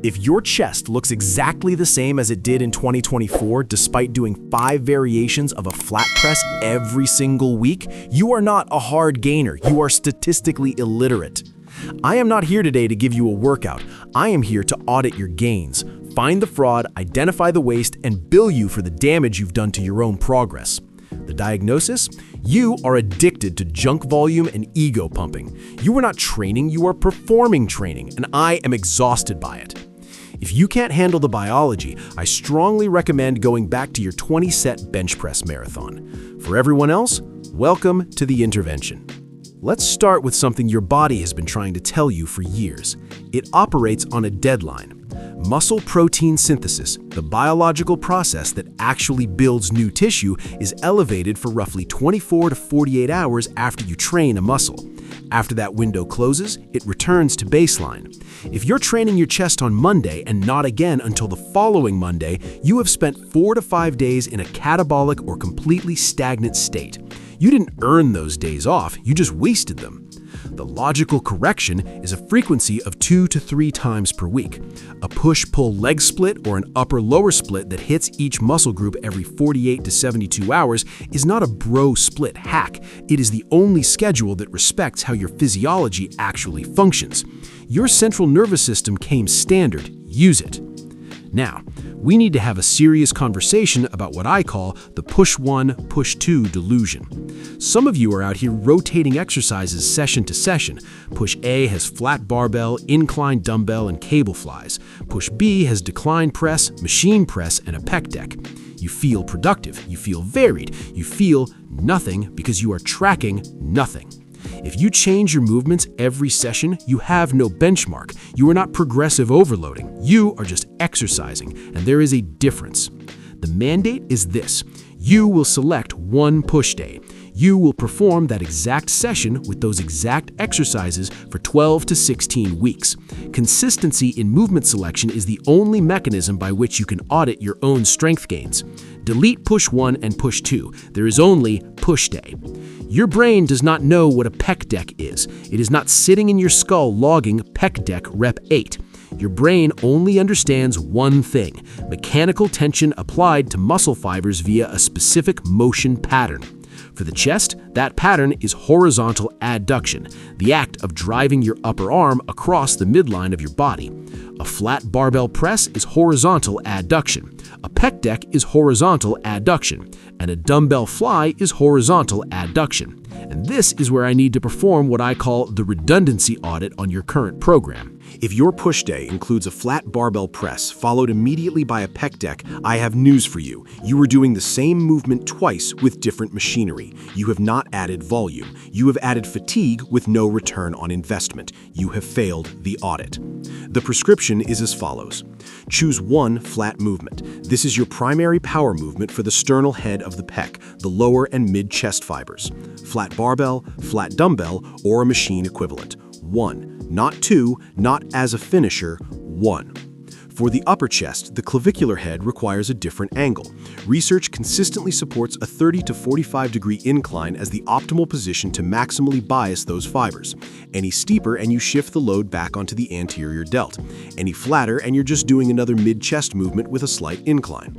If your chest looks exactly the same as it did in 2024 despite doing 5 variations of a flat press every single week, you are not a hard gainer, you are statistically illiterate. I am not here today to give you a workout. I am here to audit your gains, find the fraud, identify the waste, and bill you for the damage you've done to your own progress. The diagnosis? You are addicted to junk volume and ego pumping. You are not training, you are performing training, and I am exhausted by it. If you can't handle the biology, I strongly recommend going back to your 20-set bench press marathon. For everyone else, welcome to the intervention. Let's start with something your body has been trying to tell you for years. It operates on a deadline. Muscle protein synthesis, the biological process that actually builds new tissue, is elevated for roughly 24 to 48 hours after you train a muscle. After that window closes, it returns to baseline. If you're training your chest on Monday and not again until the following Monday, you have spent 4 to 5 days in a catabolic or completely stagnant state. You didn't earn those days off, you just wasted them. The logical correction is a frequency of 2 to 3 times per week. A push-pull leg split or an upper-lower split that hits each muscle group every 48 to 72 hours is not a bro split hack. It is the only schedule that respects how your physiology actually functions. Your central nervous system came standard. Use it. Now, we need to have a serious conversation about what I call the push-1, push-2 delusion. Some of you are out here rotating exercises session to session. Push A has flat barbell, incline dumbbell, and cable flies. Push B has decline press, machine press, and a pec deck. You feel productive, you feel varied, you feel nothing because you are tracking nothing. If you change your movements every session, you have no benchmark. You are not progressive overloading. You are just exercising, and there is a difference. The mandate is this. You will select one push day. You will perform that exact session with those exact exercises for 12 to 16 weeks. Consistency in movement selection is the only mechanism by which you can audit your own strength gains. Delete push 1 and push 2. There is only push day. Your brain does not know what a pec deck is. It is not sitting in your skull logging pec deck rep 8. Your brain only understands one thing: mechanical tension applied to muscle fibers via a specific motion pattern. For the chest, that pattern is horizontal adduction, the act of driving your upper arm across the midline of your body. A flat barbell press is horizontal adduction. A pec deck is horizontal adduction, and a dumbbell fly is horizontal adduction. And this is where I need to perform what I call the redundancy audit on your current program. If your push day includes a flat barbell press followed immediately by a pec deck, I have news for you. You are doing the same movement twice with different machinery. You have not added volume. You have added fatigue with no return on investment. You have failed the audit. The prescription is as follows. Choose one flat movement. This is your primary power movement for the sternal head of the pec, the lower and mid-chest fibers. Flat barbell, flat dumbbell, or a machine equivalent. 1. Not 2, not as a finisher, 1. For the upper chest, the clavicular head requires a different angle. Research consistently supports a 30 to 45 degree incline as the optimal position to maximally bias those fibers. Any steeper and you shift the load back onto the anterior delt. Any flatter and you're just doing another mid-chest movement with a slight incline.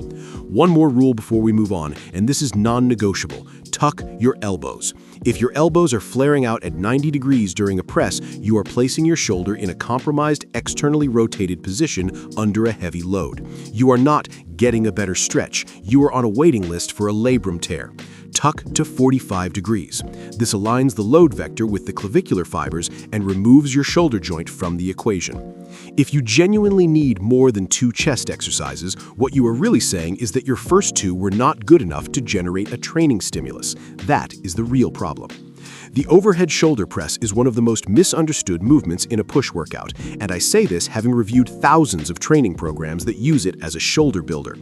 One more rule before we move on, and this is non-negotiable. Tuck your elbows. If your elbows are flaring out at 90 degrees during a press, you are placing your shoulder in a compromised, externally rotated position under a heavy load. You are not getting a better stretch. You are on a waiting list for a labrum tear. Tuck to 45 degrees. This aligns the load vector with the clavicular fibers and removes your shoulder joint from the equation. If you genuinely need more than 2 chest exercises, what you are really saying is that your first 2 were not good enough to generate a training stimulus. That is the real problem. The overhead shoulder press is one of the most misunderstood movements in a push workout, and I say this having reviewed thousands of training programs that use it as a shoulder builder.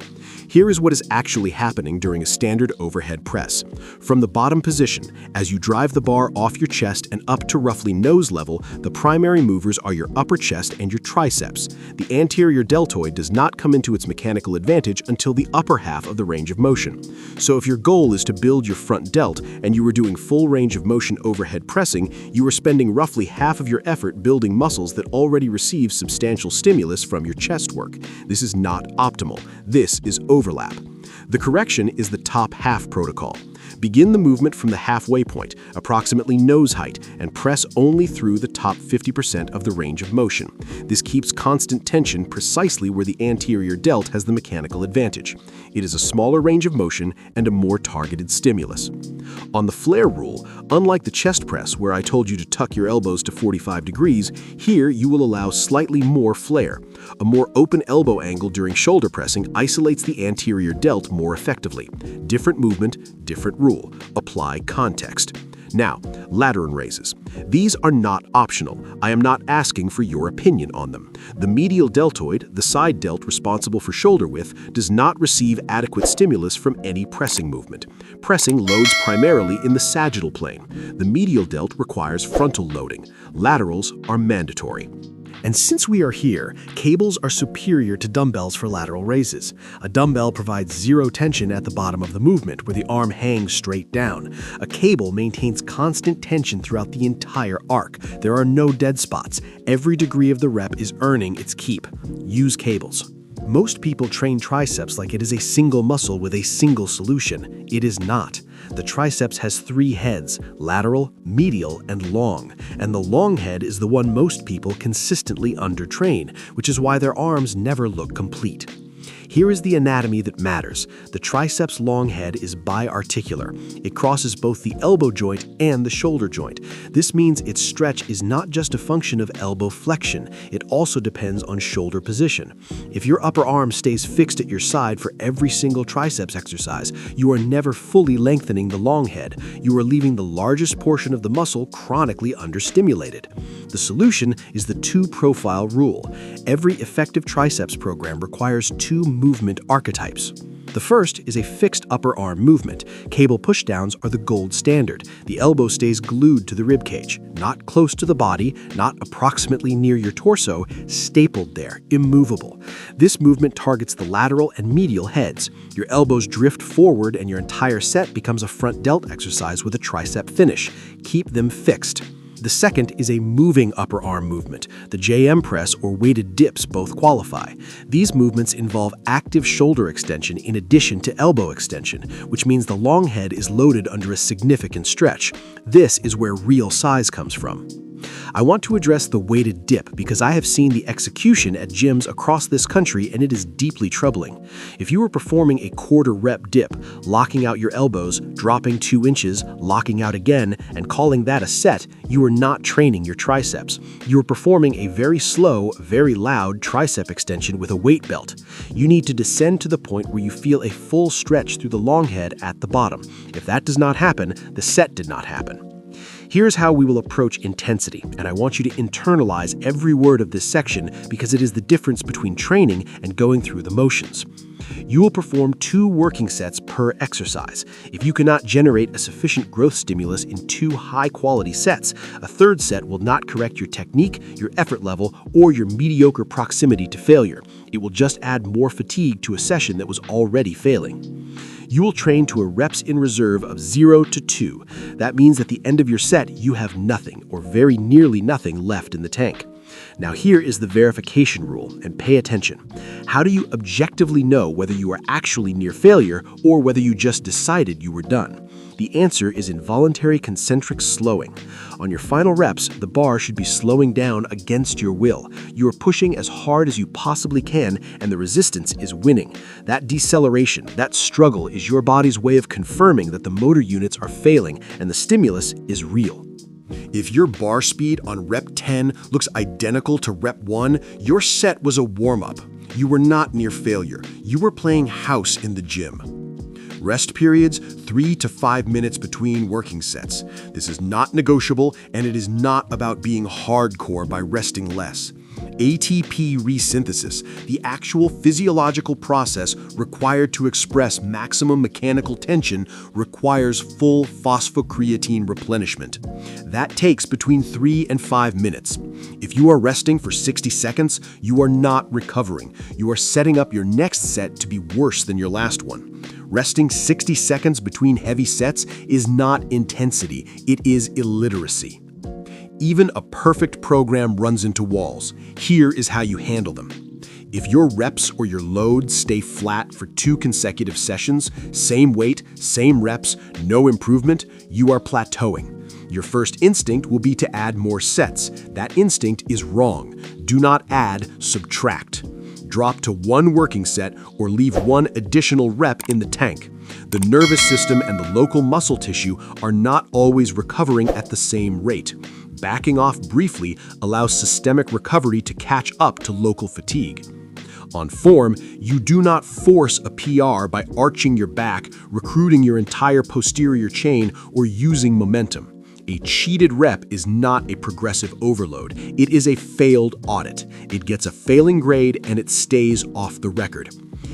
Here is what is actually happening during a standard overhead press. From the bottom position, as you drive the bar off your chest and up to roughly nose level, the primary movers are your upper chest and your triceps. The anterior deltoid does not come into its mechanical advantage until the upper half of the range of motion. So if your goal is to build your front delt and you are doing full range of motion overhead pressing, you are spending roughly half of your effort building muscles that already receive substantial stimulus from your chest work. This is not optimal. This is overlap. The correction is the top half protocol. Begin the movement from the halfway point, approximately nose height, and press only through the top 50% of the range of motion. This keeps constant tension precisely where the anterior delt has the mechanical advantage. It is a smaller range of motion and a more targeted stimulus. On the flare rule, unlike the chest press where I told you to tuck your elbows to 45 degrees, here you will allow slightly more flare. A more open elbow angle during shoulder pressing isolates the anterior delt more effectively. Different movement, different rule. Apply context. Now, lateral raises. These are not optional. I am not asking for your opinion on them. The medial deltoid, the side delt responsible for shoulder width, does not receive adequate stimulus from any pressing movement. Pressing loads primarily in the sagittal plane. The medial delt requires frontal loading. Laterals are mandatory. And since we are here, cables are superior to dumbbells for lateral raises. A dumbbell provides zero tension at the bottom of the movement where the arm hangs straight down. A cable maintains constant tension throughout the entire arc. There are no dead spots. Every degree of the rep is earning its keep. Use cables. Most people train triceps like it is a single muscle with a single solution. It is not. The triceps has 3 heads: lateral, medial, and long. And the long head is the one most people consistently undertrain, which is why their arms never look complete. Here is the anatomy that matters. The triceps long head is biarticular. It crosses both the elbow joint and the shoulder joint. This means its stretch is not just a function of elbow flexion, it also depends on shoulder position. If your upper arm stays fixed at your side for every single triceps exercise, you are never fully lengthening the long head. You are leaving the largest portion of the muscle chronically understimulated. The solution is the 2-profile rule. Every effective triceps program requires 2 movement archetypes. The first is a fixed upper arm movement. Cable pushdowns are the gold standard. The elbow stays glued to the ribcage, not close to the body, not approximately near your torso, stapled there, immovable. This movement targets the lateral and medial heads. Your elbows drift forward and your entire set becomes a front delt exercise with a tricep finish. Keep them fixed. The second is a moving upper arm movement. The JM press or weighted dips both qualify. These movements involve active shoulder extension in addition to elbow extension, which means the long head is loaded under a significant stretch. This is where real size comes from. I want to address the weighted dip because I have seen the execution at gyms across this country and it is deeply troubling. If you are performing a quarter rep dip, locking out your elbows, dropping 2 inches, locking out again, and calling that a set, you are not training your triceps. You are performing a very slow, very loud tricep extension with a weight belt. You need to descend to the point where you feel a full stretch through the long head at the bottom. If that does not happen, the set did not happen. Here's how we will approach intensity, and I want you to internalize every word of this section because it is the difference between training and going through the motions. You will perform 2 working sets per exercise. If you cannot generate a sufficient growth stimulus in 2 high-quality sets, a 3rd set will not correct your technique, your effort level, or your mediocre proximity to failure. It will just add more fatigue to a session that was already failing. You will train to a reps in reserve of 0 to 2. That means at the end of your set, you have nothing, or very nearly nothing, left in the tank. Now here is the verification rule, and pay attention. How do you objectively know whether you are actually near failure or whether you just decided you were done? The answer is involuntary concentric slowing. On your final reps, the bar should be slowing down against your will. You are pushing as hard as you possibly can, and the resistance is winning. That deceleration, that struggle is your body's way of confirming that the motor units are failing and the stimulus is real. If your bar speed on rep 10 looks identical to rep 1, your set was a warm-up. You were not near failure. You were playing house in the gym. Rest periods, 3 to 5 minutes between working sets. This is not negotiable, and it is not about being hardcore by resting less. ATP resynthesis, the actual physiological process required to express maximum mechanical tension, requires full phosphocreatine replenishment. That takes between 3 and 5 minutes. If you are resting for 60 seconds, you are not recovering. You are setting up your next set to be worse than your last one. Resting 60 seconds between heavy sets is not intensity, it is illiteracy. Even a perfect program runs into walls. Here is how you handle them. If your reps or your loads stay flat for 2 consecutive sessions, same weight, same reps, no improvement, you are plateauing. Your first instinct will be to add more sets. That instinct is wrong. Do not add, subtract. Drop to 1 working set or leave 1 additional rep in the tank. The nervous system and the local muscle tissue are not always recovering at the same rate. Backing off briefly allows systemic recovery to catch up to local fatigue. On form, you do not force a PR by arching your back, recruiting your entire posterior chain, or using momentum. A cheated rep is not a progressive overload. It is a failed audit. It gets a failing grade and it stays off the record.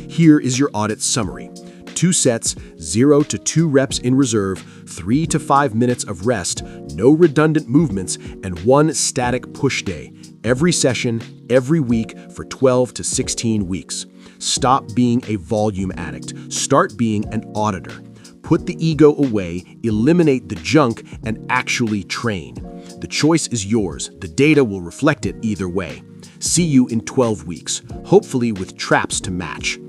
Here is your audit summary. 2 sets, 0 to 2 reps in reserve, 3 to 5 minutes of rest, no redundant movements, and 1 static push day. Every session, every week for 12 to 16 weeks. Stop being a volume addict. Start being an auditor. Put the ego away, eliminate the junk, and actually train. The choice is yours. The data will reflect it either way. See you in 12 weeks, hopefully with traps to match.